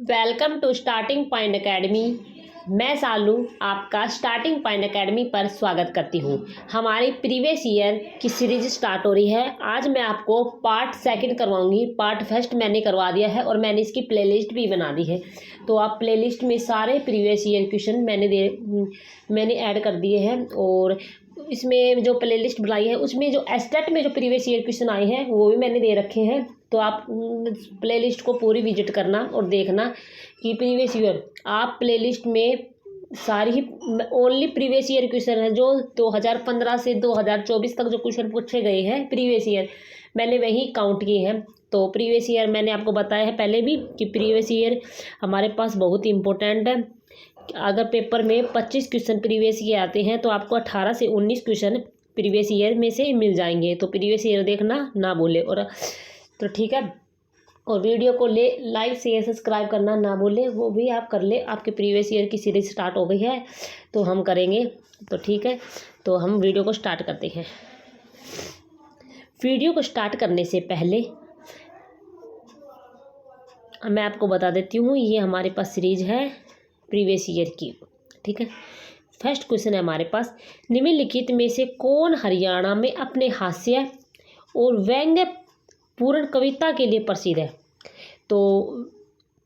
Welcome to starting point academy. मैं सालू आपका starting point academy पर स्वागत करती हूँ। हमारी प्रीवियस ईयर की सीरीज स्टार्ट हो रही है। आज मैं आपको पार्ट सेकंड करवाऊंगी। पार्ट फर्स्ट मैंने करवा दिया है और मैंने इसकी प्लेलिस्ट भी बना दी है। तो आप प्लेलिस्ट में सारे प्रीवियस ईयर क्वेश्चन मैंने ऐड कर दिए हैं और इसमें जो प्लेलिस्ट बनाई है उसमें जो एस्टेट में जो प्रीवियस ईयर क्वेश्चन आए हैं वो भी मैंने दे रखे हैं। तो आप प्लेलिस्ट को पूरी विजिट करना और देखना कि प्रीवियस ईयर आप प्लेलिस्ट में सारी ही ओनली प्रीवियस ईयर क्वेश्चन है जो 2015 से 2024 तक जो क्वेश्चन पूछे गए हैं प्रीवियस ईयर मैंने वही काउंट किए हैं। तो प्रीवियस ईयर मैंने आपको बताया है पहले भी कि प्रीवियस ईयर हमारे पास बहुत ही इम्पोर्टेंट है। अगर पेपर में 25 क्वेश्चन प्रीवियस ईयर आते हैं तो आपको 18 से 19 क्वेश्चन प्रीवियस ईयर में से मिल जाएंगे। तो प्रीवियस ईयर देखना ना भूले। और तो ठीक है, और वीडियो को लाइक शेयर सब्सक्राइब करना ना भूले, वो भी आप कर ले। आपके प्रीवियस ईयर की सीरीज स्टार्ट हो गई है तो हम करेंगे। तो ठीक है, तो हम वीडियो को स्टार्ट करते हैं। वीडियो को स्टार्ट करने से पहले मैं आपको बता देती हूँ, ये हमारे पास सीरीज है प्रीवियस ईयर की। ठीक है, फर्स्ट क्वेश्चन है हमारे पास, निम्नलिखित में से कौन हरियाणा में अपने हास्य और व्यंग्य पूर्ण कविता के लिए प्रसिद्ध है। तो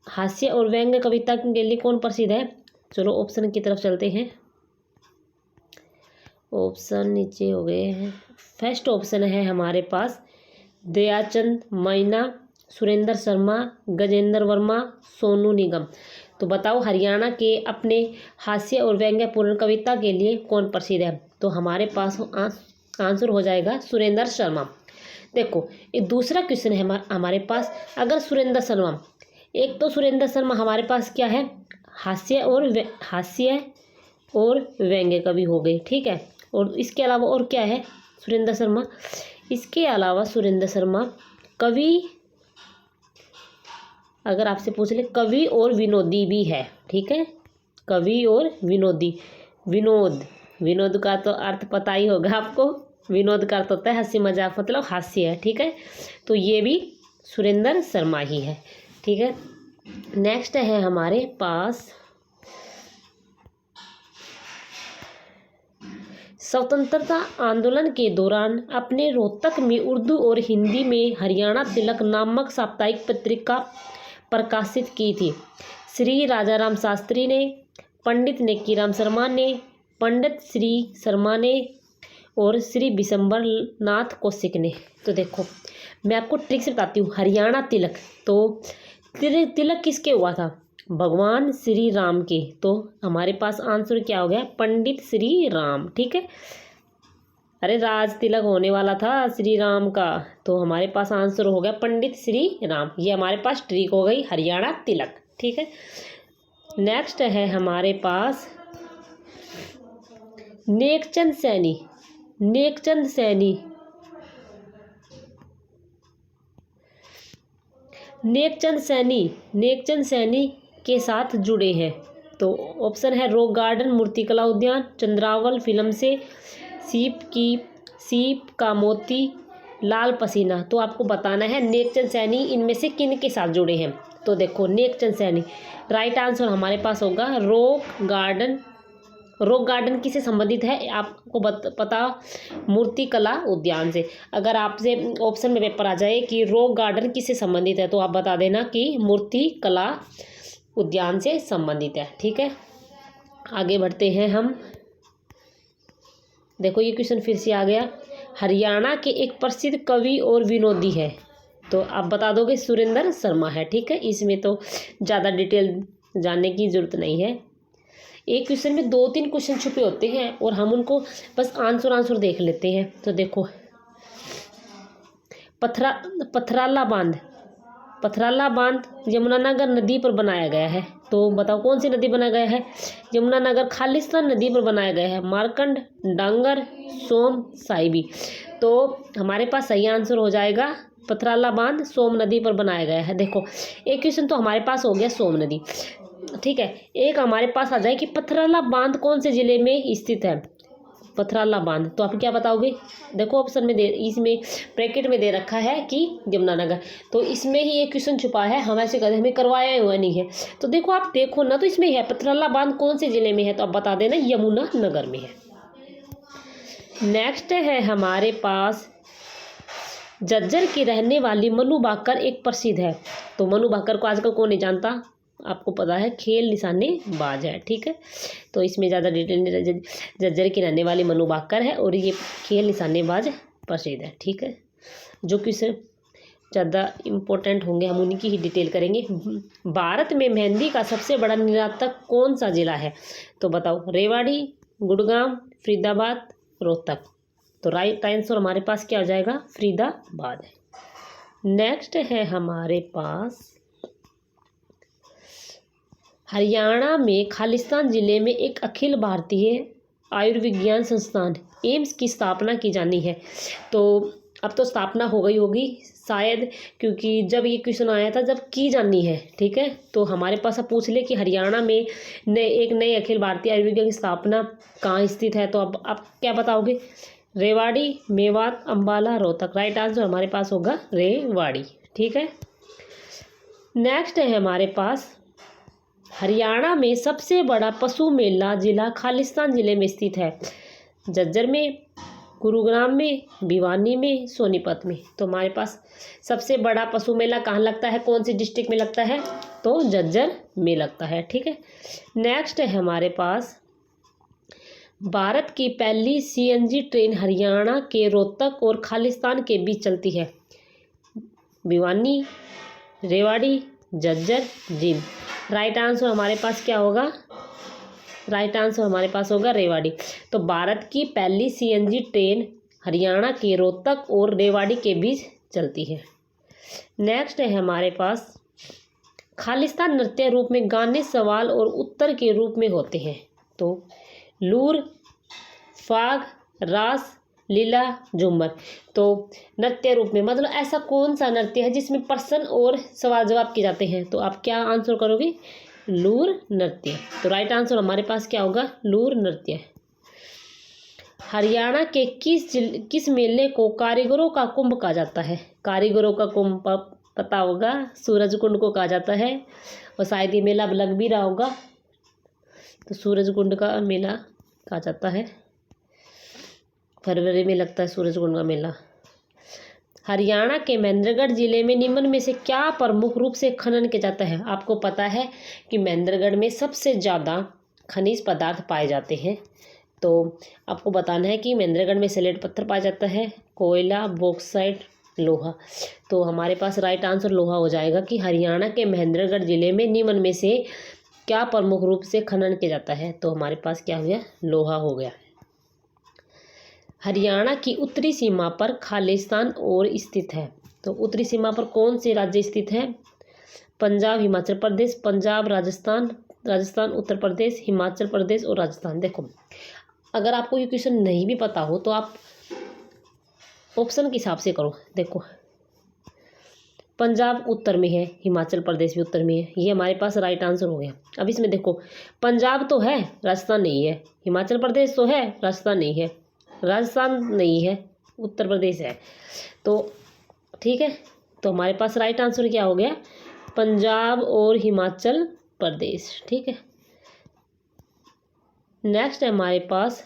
हास्य और व्यंग्य कविता के लिए कौन प्रसिद्ध है। चलो ऑप्शन की तरफ चलते हैं। ऑप्शन नीचे हो गए हैं। फर्स्ट ऑप्शन है हमारे पास दयाचंद मैना, सुरेंद्र शर्मा, गजेंद्र वर्मा, सोनू निगम। तो बताओ हरियाणा के अपने हास्य और व्यंग्य पूर्ण कविता के लिए कौन प्रसिद्ध है। तो हमारे पास आंसर हो जाएगा सुरेंद्र शर्मा। देखो ये दूसरा क्वेश्चन है हमारे पास, अगर सुरेंद्र शर्मा, एक तो सुरेंद्र शर्मा हमारे पास क्या है, हास्य और व्यंग्य कवि हो गए। ठीक है, और इसके अलावा और क्या है सुरेंद्र शर्मा, इसके अलावा सुरेंद्र शर्मा कवि, अगर आपसे पूछ ले कवि और विनोदी भी है। ठीक है, कवि और विनोदी। विनोद का तो अर्थ पता ही होगा आपको। विनोद का अर्थ होता है हंसी मजाक, मतलब हास्य है। ठीक है, तो ये भी सुरेंद्र शर्मा ही है। ठीक है, नेक्स्ट है हमारे पास स्वतंत्रता आंदोलन के दौरान अपने रोहतक में उर्दू और हिंदी में हरियाणा तिलक नामक साप्ताहिक पत्रिका प्रकाशित की थी। श्री राजाराम शास्त्री ने, पंडित नेकीराम शर्मा ने, पंडित श्री शर्मा ने और श्री विशंबर नाथ कौशिक ने। तो देखो मैं आपको ट्रिक से बताती हूँ। हरियाणा तिलक, तो तिलक किसके हुआ था, भगवान श्री राम के। तो हमारे पास आंसर क्या हो गया, पंडित श्री राम। ठीक है, अरे राज तिलक होने वाला था श्री राम का, तो हमारे पास आंसर हो गया पंडित श्री राम। ये हमारे पास ट्रिक हो गई हरियाणा तिलक। ठीक है, नेक्स्ट है हमारे पास नेकचंद सैनी। नेकचंद सैनी के साथ जुड़े हैं। तो ऑप्शन है रॉक गार्डन, मूर्तिकला उद्यान, चंद्रावल फिल्म से, सीप का मोती, लाल पसीना। तो आपको बताना है नेकचंद सैनी इनमें से किन के साथ जुड़े हैं। तो देखो नेकचंद सैनी, राइट आंसर हमारे पास होगा रॉक गार्डन। रॉक गार्डन किससे संबंधित है आपको पता, मूर्तिकला उद्यान से। अगर आपसे ऑप्शन में पेपर आ जाए कि रॉक गार्डन किससे संबंधित है तो आप बता देना कि मूर्तिकला उद्यान से संबंधित है। ठीक है, आगे बढ़ते हैं हम। देखो ये क्वेश्चन फिर से आ गया, हरियाणा के एक प्रसिद्ध कवि और विनोदी है। तो आप बता दोगे सुरेंद्र शर्मा है। ठीक है, इसमें तो ज़्यादा डिटेल जानने की जरूरत नहीं है। एक क्वेश्चन में 2-3 क्वेश्चन छुपे होते हैं और हम उनको बस आंसर देख लेते हैं। तो देखो पथराला बांध यमुनानगर नदी पर बनाया गया है। तो बताओ कौन सी नदी बनाया गया है, यमुनानगर खालिस्तान नदी पर बनाया गया है, मारकंड, डांगर, सोम, साहिबी। तो हमारे पास सही आंसर हो जाएगा पथराला बांध सोम नदी पर बनाया गया है। देखो एक क्वेश्चन तो हमारे पास हो गया सोम नदी। ठीक है, एक हमारे पास आ जाए कि पथराला बांध कौन से जिले में स्थित है। पथराला बांध। तो आप क्या बताओगे? देखो ऑप्शन में इसमें ब्रैकेट में दे रखा है कि यमुनानगर, तो इसमें ही एक क्वेश्चन छुपा है, हम ऐसे कहते हमें करवाया हुआ नहीं है। तो देखो आप देखो ना, तो इसमें है पथराला बांध कौन से जिले में है, तो आप बता देना यमुनानगर में है। नेक्स्ट है हमारे पास झज्जर की रहने वाली मनु भाकर एक प्रसिद्ध है। तो मनु भाकर को आजकल कौन नहीं जानता, आपको पता है खेल निशानेबाज है, ठीक है। तो इसमें ज़्यादा डिटेल नहीं, झज्जर की रहने वाली मनु भाकर है और ये खेल निशानेबाज प्रसिद्ध है, ठीक है। जो कि ज़्यादा इम्पोर्टेंट होंगे हम उन्हीं की ही डिटेल करेंगे। भारत में मेहंदी का सबसे बड़ा निर्यातक कौन सा जिला है, तो बताओ रेवाड़ी, गुड़गांव, फरीदाबाद, रोहतक। तो राइट आंसर हमारे पास क्या हो जाएगा, फरीदाबाद है। नेक्स्ट है हमारे पास हरियाणा में खालिस्तान जिले में एक अखिल भारतीय आयुर्विज्ञान संस्थान एम्स की स्थापना की जानी है। तो अब तो स्थापना हो गई होगी शायद, क्योंकि जब ये क्वेश्चन आया था जब की जानी है, ठीक है। तो हमारे पास अब पूछ ले कि हरियाणा में एक नए अखिल भारतीय आयुर्विज्ञान की स्थापना कहाँ स्थित है, तो अब आप क्या बताओगे, रेवाड़ी, मेवात, अंबाला, रोहतक। राइट आंसर हमारे पास होगा रेवाड़ी, ठीक है। नेक्स्ट है हमारे पास हरियाणा में सबसे बड़ा पशु मेला जिला खालिस्तान जिले में स्थित है। झज्जर में, गुरुग्राम में, भिवानी में, सोनीपत में। तो हमारे पास सबसे बड़ा पशु मेला कहाँ लगता है, कौन सी डिस्ट्रिक्ट में लगता है, तो झज्जर में लगता है, ठीक है। नेक्स्ट है हमारे पास भारत की पहली सीएनजी ट्रेन हरियाणा के रोहतक और खालिस्तान के बीच चलती है। भिवानी, रेवाड़ी, झज्जर, जींद। राइट आंसर हमारे पास क्या होगा, राइट आंसर हमारे पास होगा रेवाड़ी। तो भारत की पहली सीएनजी ट्रेन हरियाणा के रोहतक और रेवाड़ी के बीच चलती है। नेक्स्ट है हमारे पास खालिस्तान नृत्य रूप में गाने सवाल और उत्तर के रूप में होते हैं। तो लूर, फाग, रास, लीला, झूमर। तो नृत्य रूप में मतलब ऐसा कौन सा नृत्य है जिसमें प्रश्न और सवाल जवाब किए जाते हैं, तो आप क्या आंसर करोगे, लूर नृत्य। तो राइट आंसर हमारे पास क्या होगा, लूर नृत्य। हरियाणा के किस मेले को कारीगरों का कुंभ कहा जाता है, कारीगरों का कुंभ पता होगा, सूरजकुंड को कहा जाता है, और शायद ये मेला लग भी रहा होगा, तो सूरजकुंड का मेला कहा जाता है, फरवरी में लगता है सूरजकुंड का मेला। हरियाणा के महेंद्रगढ़ जिले में निम्न में से क्या प्रमुख रूप से खनन किया जाता है। आपको पता है कि महेंद्रगढ़ में सबसे ज़्यादा खनिज पदार्थ पाए जाते हैं। तो आपको बताना है कि महेंद्रगढ़ में सलेट पत्थर पाया जाता है, कोयला, बॉक्साइट, लोहा। तो हमारे पास राइट आंसर लोहा हो जाएगा कि हरियाणा के महेंद्रगढ़ जिले में निम्न में से क्या प्रमुख रूप से खनन किया जाता है, तो हमारे पास क्या हो गया, लोहा हो गया। हरियाणा की उत्तरी सीमा पर खालिस्तान और स्थित है। तो उत्तरी सीमा पर कौन से राज्य स्थित है, पंजाब, हिमाचल प्रदेश, पंजाब, राजस्थान, राजस्थान, उत्तर प्रदेश, हिमाचल प्रदेश और राजस्थान। देखो अगर आपको ये क्वेश्चन नहीं भी पता हो तो आप ऑप्शन के हिसाब से करो। देखो पंजाब उत्तर में है, हिमाचल प्रदेश भी उत्तर में है, ये हमारे पास राइट आंसर हो गया। अब इसमें देखो पंजाब तो है, राजस्थान नहीं है, हिमाचल प्रदेश तो है, राजस्थान नहीं है, राजस्थान नहीं है, उत्तर प्रदेश है। तो ठीक है, तो हमारे पास राइट आंसर क्या हो गया, पंजाब और हिमाचल प्रदेश, ठीक है। नेक्स्ट है हमारे पास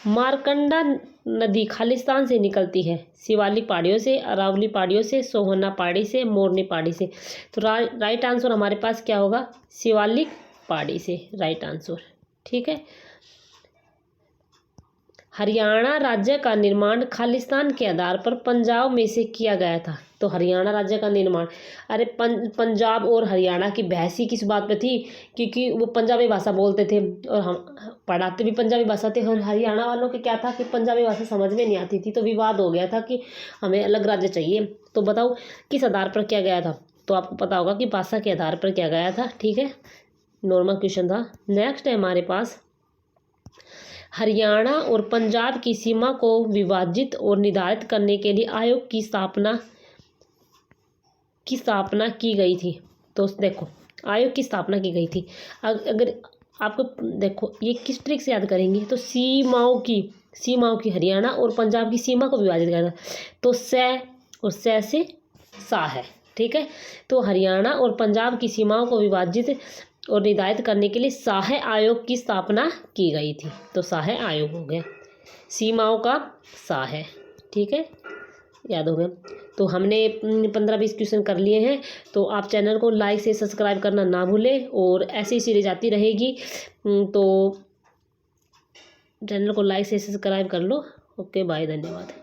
मारकंडा नदी खालिस्तान से निकलती है, शिवालिक पहाड़ियों से, अरावली पहाड़ियों से, सोहना पहाड़ी से, मोरनी पहाड़ी से। तो राइट आंसर हमारे पास क्या होगा, शिवालिक पहाड़ी से, राइट आंसर, ठीक है। हरियाणा राज्य का निर्माण खालिस्तान के आधार पर पंजाब में से किया गया था। तो हरियाणा राज्य का निर्माण, अरे पंजाब और हरियाणा की बहस ही किस बात पे थी, क्योंकि वो पंजाबी भाषा बोलते थे और हम पढ़ाते भी पंजाबी भाषा थे, और हरियाणा वालों के क्या था कि पंजाबी भाषा समझ में नहीं आती थी, तो विवाद हो गया था कि हमें अलग राज्य चाहिए। तो बताओ किस आधार पर किया गया था, तो आपको पता होगा कि भाषा के आधार पर किया गया था, ठीक है, नॉर्मल क्वेश्चन था। नेक्स्ट है हमारे पास हरियाणा और पंजाब की सीमा को विभाजित और निर्धारित करने के लिए आयोग की स्थापना की गई थी। तो देखो आयोग की स्थापना की गई थी, अगर आपको देखो ये किस ट्रिक से याद करेंगे, तो सीमाओं की हरियाणा और पंजाब की सीमा को विभाजित करना, तो से और से सा है। ठीक है, तो हरियाणा और पंजाब की सीमाओं को विभाजित और निर्धारित करने के लिए साहे आयोग की स्थापना की गई थी। तो साहे आयोग हो गया, सीमाओं का सा है। ठीक है, याद हो गया। तो हमने 15-20 क्वेश्चन कर लिए हैं। तो आप चैनल को लाइक से सब्सक्राइब करना ना भूलें और ऐसी सीरीज आती रहेगी। तो चैनल को लाइक से सब्सक्राइब कर लो। ओके बाय, धन्यवाद।